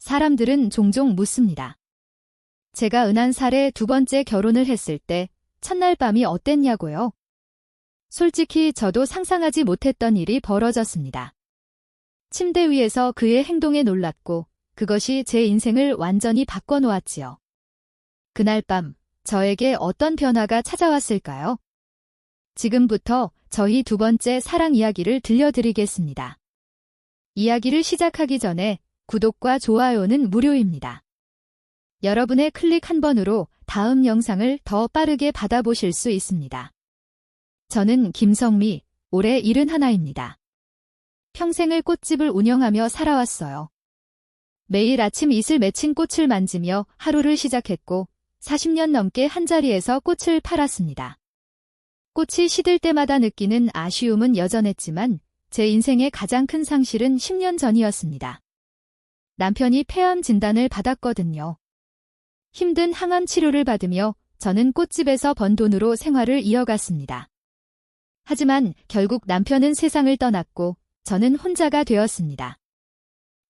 사람들은 종종 묻습니다. 제가 은한살에 두 번째 결혼을 했을 때 첫날 밤이 어땠냐고요? 솔직히 저도 상상하지 못했던 일이 벌어졌습니다. 침대 위에서 그의 행동에 놀랐고 그것이 제 인생을 완전히 바꿔놓았지요. 그날 밤 저에게 어떤 변화가 찾아왔을까요? 지금부터 저희 두 번째 사랑 이야기를 들려드리겠습니다. 이야기를 시작하기 전에 구독과 좋아요는 무료입니다. 여러분의 클릭 한 번으로 다음 영상을 더 빠르게 받아보실 수 있습니다. 저는 김성미, 올해 71입니다. 평생을 꽃집을 운영하며 살아왔어요. 매일 아침 이슬 맺힌 꽃을 만지며 하루를 시작했고 40년 넘게 한자리에서 꽃을 팔았습니다. 꽃이 시들 때마다 느끼는 아쉬움은 여전했지만 제 인생의 가장 큰 상실은 10년 전이었습니다. 남편이 폐암 진단을 받았거든요. 힘든 항암 치료를 받으며 저는 꽃집에서 번 돈으로 생활을 이어갔습니다. 하지만 결국 남편은 세상을 떠났고 저는 혼자가 되었습니다.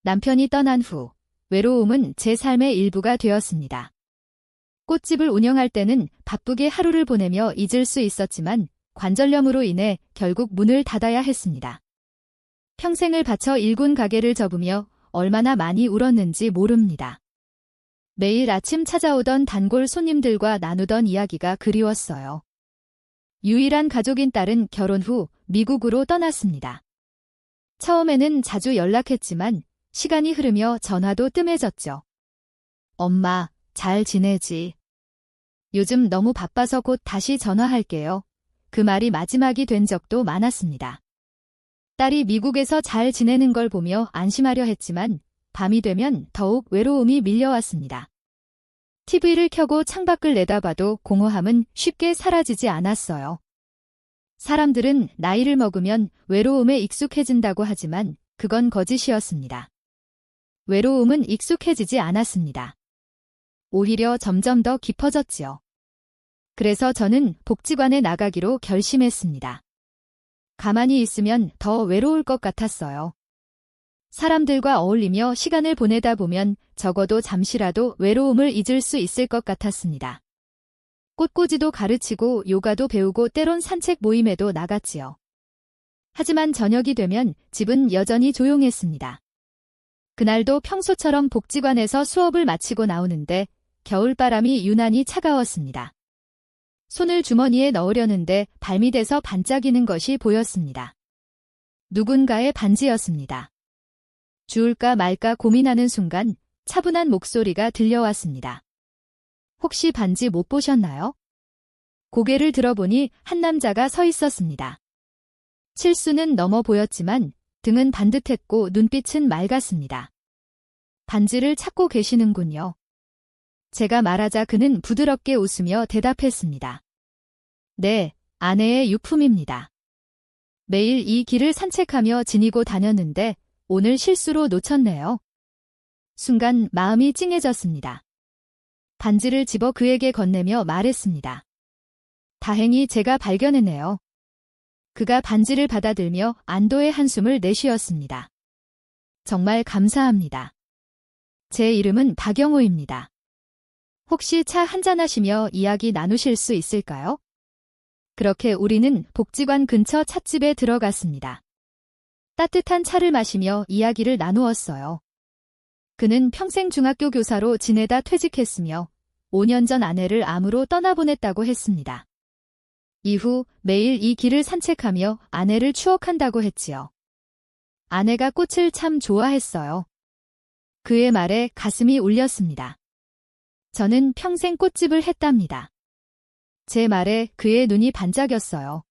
남편이 떠난 후 외로움은 제 삶의 일부가 되었습니다. 꽃집을 운영할 때는 바쁘게 하루를 보내며 잊을 수 있었지만 관절염으로 인해 결국 문을 닫아야 했습니다. 평생을 바쳐 일군 가게를 접으며 얼마나 많이 울었는지 모릅니다. 매일 아침 찾아오던 단골 손님들과 나누던 이야기가 그리웠어요. 유일한 가족인 딸은 결혼 후 미국으로 떠났습니다. 처음에는 자주 연락했지만 시간이 흐르며 전화도 뜸해졌죠. 엄마, 잘 지내지? 요즘 너무 바빠서 곧 다시 전화할게요. 그 말이 마지막이 된 적도 많았습니다. 딸이 미국에서 잘 지내는 걸 보며 안심하려 했지만 밤이 되면 더욱 외로움이 밀려왔습니다. TV를 켜고 창밖을 내다봐도 공허함은 쉽게 사라지지 않았어요. 사람들은 나이를 먹으면 외로움에 익숙해진다고 하지만 그건 거짓이었습니다. 외로움은 익숙해지지 않았습니다. 오히려 점점 더 깊어졌지요. 그래서 저는 복지관에 나가기로 결심했습니다. 가만히 있으면 더 외로울 것 같았어요. 사람들과 어울리며 시간을 보내다 보면 적어도 잠시라도 외로움을 잊을 수 있을 것 같았습니다. 꽃꽂이도 가르치고 요가도 배우고 때론 산책 모임에도 나갔지요. 하지만 저녁이 되면 집은 여전히 조용했습니다. 그날도 평소처럼 복지관에서 수업을 마치고 나오는데 겨울바람이 유난히 차가웠습니다. 손을 주머니에 넣으려는데 발밑에서 반짝이는 것이 보였습니다. 누군가의 반지였습니다. 주울까 말까 고민하는 순간 차분한 목소리가 들려왔습니다. 혹시 반지 못 보셨나요? 고개를 들어보니 한 남자가 서 있었습니다. 칠수는 넘어 보였지만 등은 반듯했고 눈빛은 맑았습니다. 반지를 찾고 계시는군요. 제가 말하자 그는 부드럽게 웃으며 대답했습니다. 네, 아내의 유품입니다. 매일 이 길을 산책하며 지니고 다녔는데 오늘 실수로 놓쳤네요. 순간 마음이 찡해졌습니다. 반지를 집어 그에게 건네며 말했습니다. 다행히 제가 발견했네요. 그가 반지를 받아들며 안도의 한숨을 내쉬었습니다. 정말 감사합니다. 제 이름은 박영호입니다. 혹시 차 한잔하시며 이야기 나누실 수 있을까요? 그렇게 우리는 복지관 근처 찻집에 들어갔습니다. 따뜻한 차를 마시며 이야기를 나누었어요. 그는 평생 중학교 교사로 지내다 퇴직했으며 5년 전 아내를 암으로 떠나보냈다고 했습니다. 이후 매일 이 길을 산책하며 아내를 추억한다고 했지요. 아내가 꽃을 참 좋아했어요. 그의 말에 가슴이 울렸습니다. 저는 평생 꽃집을 했답니다. 제 말에 그의 눈이 반짝였어요.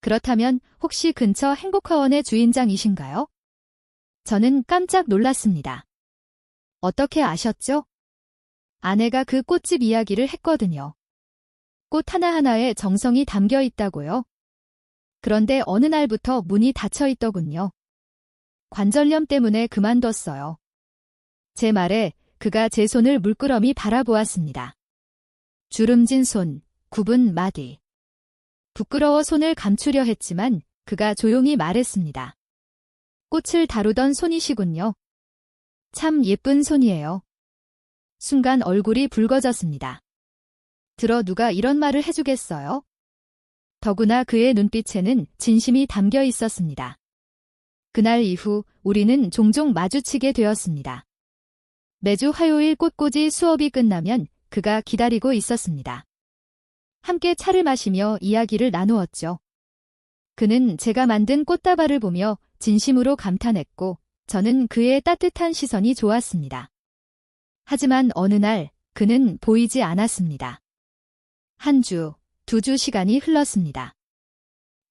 그렇다면 혹시 근처 행복화원의 주인장이신가요? 저는 깜짝 놀랐습니다. 어떻게 아셨죠? 아내가 그 꽃집 이야기를 했거든요. 꽃 하나하나에 정성이 담겨 있다고요? 그런데 어느 날부터 문이 닫혀 있더군요. 관절염 때문에 그만뒀어요. 제 말에 그가 제 손을 물끄러미 바라보았습니다. 주름진 손, 굽은 마디. 부끄러워 손을 감추려 했지만 그가 조용히 말했습니다. 꽃을 다루던 손이시군요. 참 예쁜 손이에요. 순간 얼굴이 붉어졌습니다. 들어 누가 이런 말을 해주겠어요? 더구나 그의 눈빛에는 진심이 담겨 있었습니다. 그날 이후 우리는 종종 마주치게 되었습니다. 매주 화요일 꽃꽂이 수업이 끝나면 그가 기다리고 있었습니다. 함께 차를 마시며 이야기를 나누었죠. 그는 제가 만든 꽃다발을 보며 진심으로 감탄했고 저는 그의 따뜻한 시선이 좋았습니다. 하지만 어느 날 그는 보이지 않았습니다. 한 주, 2주 시간이 흘렀습니다.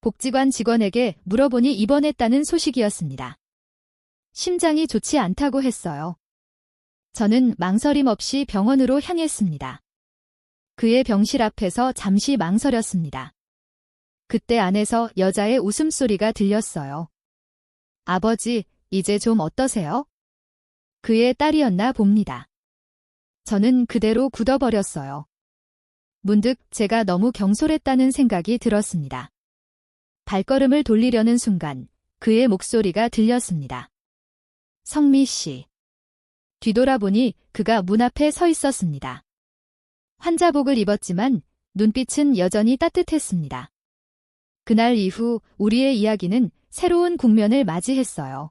복지관 직원에게 물어보니 입원했다는 소식이었습니다. 심장이 좋지 않다고 했어요. 저는 망설임 없이 병원으로 향했습니다. 그의 병실 앞에서 잠시 망설였습니다. 그때 안에서 여자의 웃음소리가 들렸어요. 아버지, 이제 좀 어떠세요? 그의 딸이었나 봅니다. 저는 그대로 굳어버렸어요. 문득 제가 너무 경솔했다는 생각이 들었습니다. 발걸음을 돌리려는 순간 그의 목소리가 들렸습니다. 성미 씨. 뒤돌아보니 그가 문 앞에 서 있었습니다. 환자복을 입었지만 눈빛은 여전히 따뜻했습니다. 그날 이후 우리의 이야기는 새로운 국면을 맞이했어요.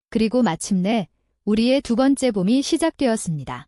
그리고 마침내 우리의 두 번째 봄이 시작되었습니다.